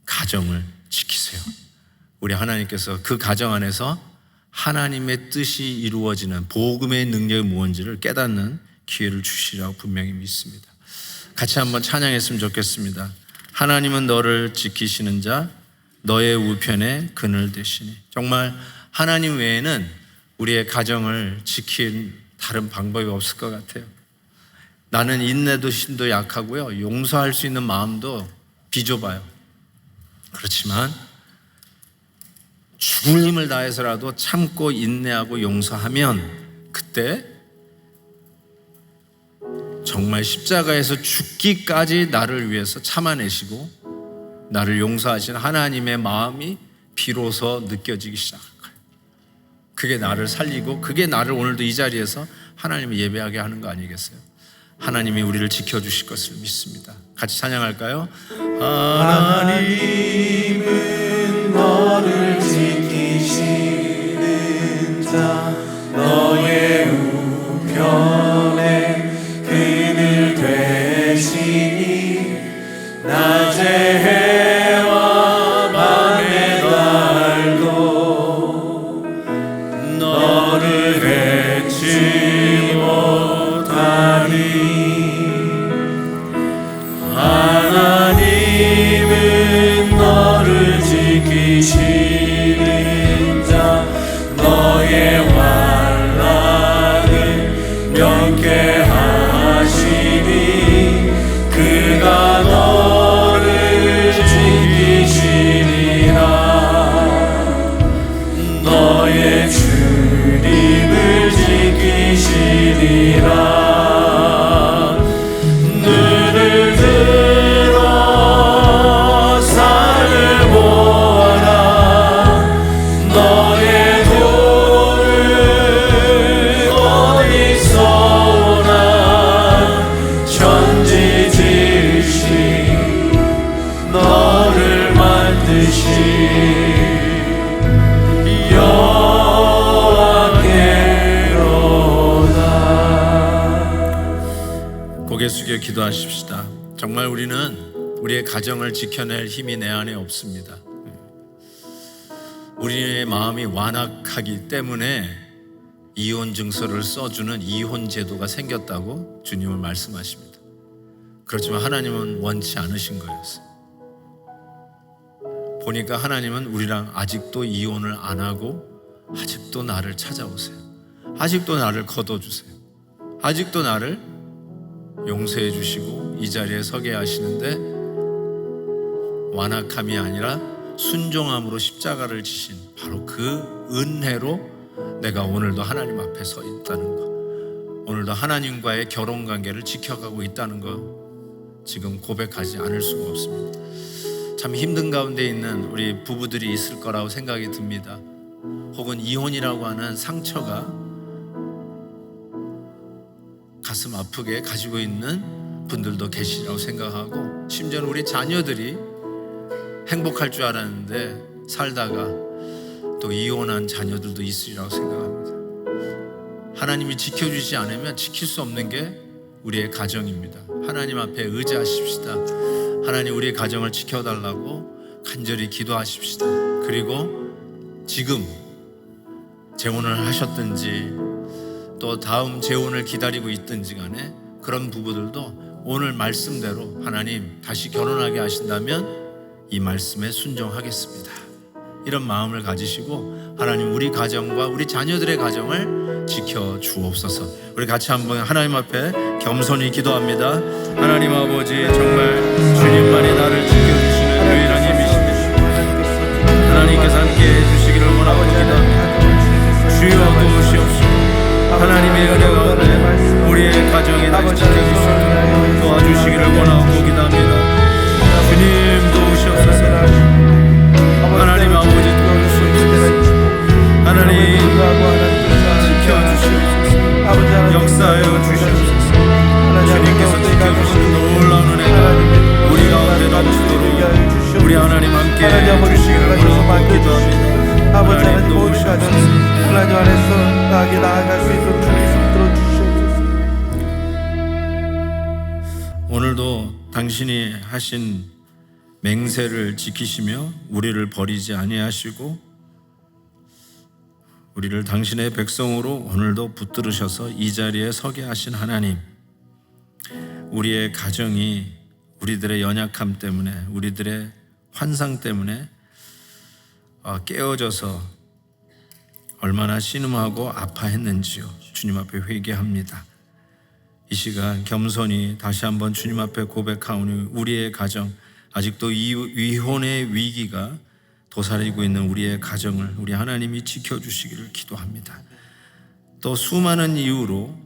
Speaker 1: 가정을 지키세요. 우리 하나님께서 그 가정 안에서 하나님의 뜻이 이루어지는 복음의 능력이 무엇인지를 깨닫는 기회를 주시라고 분명히 믿습니다. 같이 한번 찬양했으면 좋겠습니다. 하나님은 너를 지키시는 자, 너의 우편에 그늘 되시니. 정말 하나님 외에는 우리의 가정을 지킬 다른 방법이 없을 것 같아요. 나는 인내도 신도 약하고요, 용서할 수 있는 마음도 비좁아요. 그렇지만 죽을 힘을 다해서라도 참고 인내하고 용서하면 그때 정말 십자가에서 죽기까지 나를 위해서 참아내시고 나를 용서하신 하나님의 마음이 비로소 느껴지기 시작할 거예요. 그게 나를 살리고 그게 나를 오늘도 이 자리에서 하나님을 예배하게 하는 거 아니겠어요? 하나님이 우리를 지켜주실 것을 믿습니다. 같이 찬양할까요? 하나님은 너를 지키시는 자, 너의 우편에 그늘 되시니. 낮의 해와 밤의 달도 너를 해치 못하니. 하나님은 너를 지키시는 자, 너의 환난을 명쾌하시니. 그가 너를 지키시리라. 너의 주님을 지키시리라. 눈을 들어 산을 보아라. 너의 도움은 어디서 오나. 천지지으신 너를 만드신 여호와께 숙여 기도하십시다. 정말 우리는 우리의 가정을 지켜낼 힘이 내 안에 없습니다. 우리의 마음이 완악하기 때문에 이혼 증서를 써주는 이혼 제도가 생겼다고 주님은 말씀하십니다. 그렇지만 하나님은 원치 않으신 거였어요. 보니까 하나님은 우리랑 아직도 이혼을 안 하고 아직도 나를 찾아오세요. 아직도 나를 거둬주세요. 아직도 나를 용서해 주시고 이 자리에 서게 하시는데, 완악함이 아니라 순종함으로 십자가를 지신 바로 그 은혜로 내가 오늘도 하나님 앞에 서 있다는 것, 오늘도 하나님과의 결혼 관계를 지켜가고 있다는 것, 지금 고백하지 않을 수가 없습니다. 참 힘든 가운데 있는 우리 부부들이 있을 거라고 생각이 듭니다. 혹은 이혼이라고 하는 상처가 가슴 아프게 가지고 있는 분들도 계시라고 생각하고, 심지어는 우리 자녀들이 행복할 줄 알았는데 살다가 또 이혼한 자녀들도 있으리라고 생각합니다. 하나님이 지켜주지 않으면 지킬 수 없는 게 우리의 가정입니다. 하나님 앞에 의지하십시다. 하나님, 우리의 가정을 지켜달라고 간절히 기도하십시다. 그리고 지금 재혼을 하셨든지 또 다음 재혼을 기다리고 있든지 간에 그런 부부들도 오늘 말씀대로 하나님 다시 결혼하게 하신다면 이 말씀에 순종하겠습니다. 이런 마음을 가지시고 하나님, 우리 가정과 우리 자녀들의 가정을 지켜주옵소서. 우리 같이 한번 하나님 앞에 겸손히 기도합니다. 하나님 아버지, 정말 주님만이 나를 지켜주시는 유일한 힘이십니다. 하나님께서 함께 해주시기를 원하고 기도합니다. 주여 도우시옵소서. 하나님의 은혜 가운데 우리의 가정이 다시 지켜주시고 도와주시기를 원하고 기도합니다. 주님 도우시옵소서. 하나님 아버지 도우시옵소서. 하나님 지켜주시옵소서. 역사하여 주시옵소서. 주님께서 지켜주시는 놀라운 은혜가 우리 가운데 넘치도록 우리 하나님 함께 해주시기를 원하고 기도합니다. 하나님 도우시옵소서.
Speaker 2: 하나님 안에서 나에게 나아갈 수 있도록 주님 들어주시옵소서.
Speaker 1: 오늘도 당신이 하신 맹세를 지키시며 우리를 버리지 아니하시고 우리를 당신의 백성으로 오늘도 붙들으셔서 이 자리에 서게 하신 하나님, 우리의 가정이 우리들의 연약함 때문에, 우리들의 환상 때문에 깨어져서 얼마나 신음하고 아파했는지요. 주님 앞에 회개합니다. 이 시간 겸손히 다시 한번 주님 앞에 고백하오니 우리의 가정, 아직도 이 위혼의 위기가 도사리고 있는 우리의 가정을 우리 하나님이 지켜주시기를 기도합니다. 또 수많은 이유로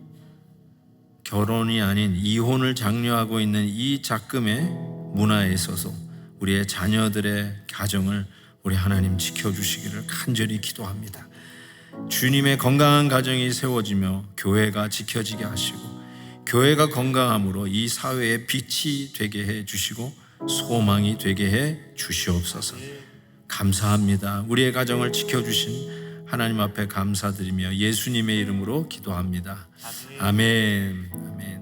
Speaker 1: 결혼이 아닌 이혼을 장려하고 있는 이 작금의 문화에 있어서 우리의 자녀들의 가정을 우리 하나님 지켜주시기를 간절히 기도합니다. 주님의 건강한 가정이 세워지며 교회가 지켜지게 하시고 교회가 건강함으로 이 사회의 빛이 되게 해 주시고 소망이 되게 해 주시옵소서. 감사합니다. 우리의 가정을 지켜주신 하나님 앞에 감사드리며 예수님의 이름으로 기도합니다. 아멘. 아멘.